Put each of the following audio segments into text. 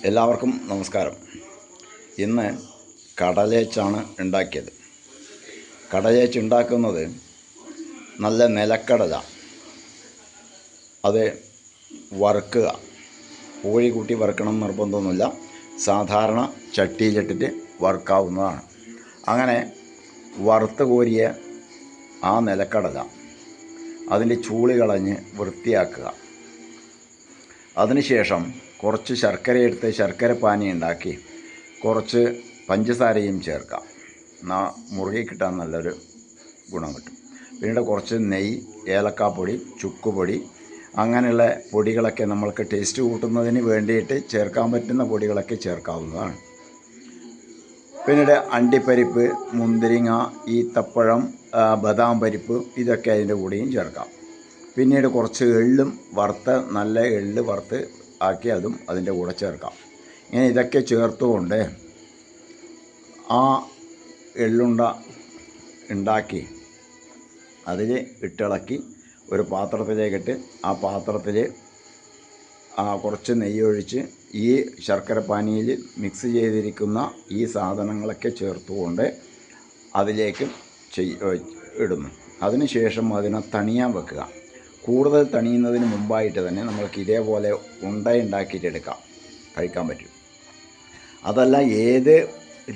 എല്ലാവർക്കും നമസ്കാരം. ഇന്ന് കടലേച്ചാണ് ഉണ്ടാക്കിയത്. കടലേച്ച് ഉണ്ടാക്കുന്നത് നല്ല നിലക്കടല, അത് വറുക്കുക. കോഴി കൂട്ടി വറുക്കണം നിർബന്ധമൊന്നുമില്ല, സാധാരണ ചട്ടിയിലിട്ടിട്ട് വറുക്കാവുന്നതാണ്. അങ്ങനെ വറുത്ത് കോരിയ ആ നിലക്കടല അതിൻ്റെ ചൂളി കളഞ്ഞ് വൃത്തിയാക്കുക. അതിനുശേഷം കുറച്ച് ശർക്കര എടുത്ത് ശർക്കര പാനി ഉണ്ടാക്കി കുറച്ച് പഞ്ചസാരയും ചേർക്കാം. മുറുകി കിട്ടാൻ നല്ലൊരു ഗുണം കിട്ടും. പിന്നീട് കുറച്ച് നെയ്യ്, ഏലക്കാപ്പൊടി, ചുക്കുപൊടി, അങ്ങനെയുള്ള പൊടികളൊക്കെ നമ്മൾക്ക് ടേസ്റ്റ് കൂട്ടുന്നതിന് വേണ്ടിയിട്ട് ചേർക്കാൻ പറ്റുന്ന പൊടികളൊക്കെ ചേർക്കാവുന്നതാണ്. പിന്നീട് അണ്ടിപ്പരിപ്പ്, മുന്തിരിങ്ങ, ഈത്തപ്പഴം, ബദാം പരിപ്പ്, ഇതൊക്കെ അതിൻ്റെ കൂടെയും ചേർക്കാം. പിന്നീട് കുറച്ച് എള്ളും നല്ല എള്ള് വറുത്ത് ആക്കി അതും അതിൻ്റെ കൂടെ ചേർക്കാം. ഇങ്ങനെ ഇതൊക്കെ ചേർത്തുകൊണ്ട് ആ എള്ളുണ്ട ഉണ്ടാക്കി അതിൽ ഇട്ടിളക്കി ഒരു പാത്രത്തിലേക്കിട്ട് ആ പാത്രത്തിൽ കുറച്ച് നെയ്യൊഴിച്ച് ഈ ശർക്കര പാനിയിൽ മിക്സ് ചെയ്തിരിക്കുന്ന ഈ സാധനങ്ങളൊക്കെ ചേർത്തുകൊണ്ട് അതിലേക്ക് ഇടുന്നു. അതിനുശേഷം അതിനെ തണിയാൻ വെക്കുക. കൂടുതൽ തണിയുന്നതിന് മുമ്പായിട്ട് തന്നെ നമ്മൾക്ക് ഇതേപോലെ ഉണ്ടാക്കിയിട്ടെടുക്കാം, കഴിക്കാൻ പറ്റും. അതല്ല ഏത്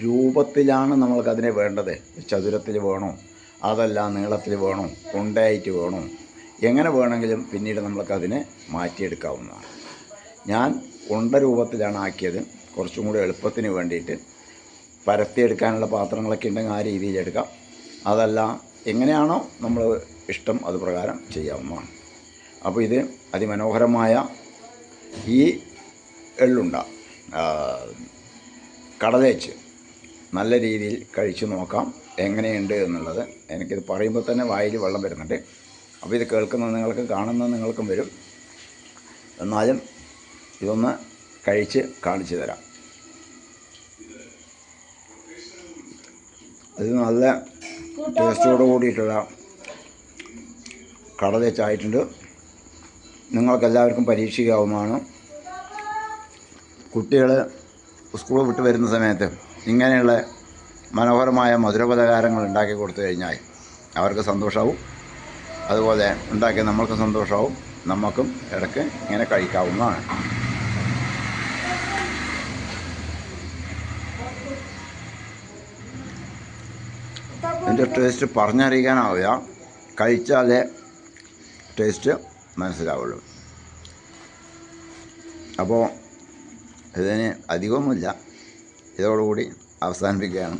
രൂപത്തിലാണ് നമ്മൾക്കതിനെ വേണ്ടത്, ചതുരത്തിൽ വേണോ അതല്ല നീളത്തിൽ വേണോ ഉണ്ടയായിട്ട് വേണോ, എങ്ങനെ വേണമെങ്കിലും പിന്നീട് നമ്മൾക്കതിനെ മാറ്റിയെടുക്കാവുന്നതാണ്. ഞാൻ ഉണ്ട രൂപത്തിലാണ് ആക്കിയത്, കുറച്ചും കൂടി എളുപ്പത്തിന് വേണ്ടിയിട്ട്. പരത്തിയെടുക്കാനുള്ള പാത്രങ്ങളൊക്കെ ഉണ്ടെങ്കിൽ ആ രീതിയിലെടുക്കാം. അതല്ല എങ്ങനെയാണോ നമ്മൾ ഇഷ്ടം അത് പ്രകാരം ചെയ്യാവുന്നതാണ്. അപ്പോൾ ഇത് അതിമനോഹരമായ ഈ എള്ളുണ്ട കടലേച്ച് നല്ല രീതിയിൽ കഴിച്ചു നോക്കാം എങ്ങനെയുണ്ട് എന്നുള്ളത്. എനിക്കിത് പറയുമ്പോൾ തന്നെ വായിൽ വെള്ളം വരുന്നുണ്ട്. അപ്പോൾ ഇത് കേൾക്കുന്നത് നിങ്ങൾക്ക്, കാണുന്നത് നിങ്ങൾക്കും വരും. എന്നാലും ഇതൊന്ന് കഴിച്ച് കാണിച്ചു തരാം. ഇത് നല്ല ടേസ്റ്റോട് കൂടിയിട്ടുള്ള കടലേച്ചായിട്ടുണ്ട്. നിങ്ങൾക്കെല്ലാവർക്കും പരീക്ഷിക്കാവുന്നതാണ്. കുട്ടികൾ സ്കൂൾ വിട്ട് വരുന്ന സമയത്ത് ഇങ്ങനെയുള്ള മനോഹരമായ മധുരപലഹാരങ്ങൾ ഉണ്ടാക്കി കൊടുത്തു കഴിഞ്ഞാൽ അവർക്ക് സന്തോഷമാവും. അതുപോലെ ഉണ്ടാക്കി നമ്മൾക്ക് സന്തോഷമാവും. നമുക്കും ഇടയ്ക്ക് ഇങ്ങനെ കഴിക്കാവുന്നതാണ്. ഇതിൻ്റെ ടേസ്റ്റ് പറഞ്ഞറിയിക്കാനാവില്ല, കഴിച്ചാലേ ടേസ്റ്റ് മനസ്സിലാവുള്ളൂ. അപ്പോൾ ഇതിന് അധികമൊന്നുമില്ല, ഇതോടുകൂടി അവസാനിപ്പിക്കുകയാണ്.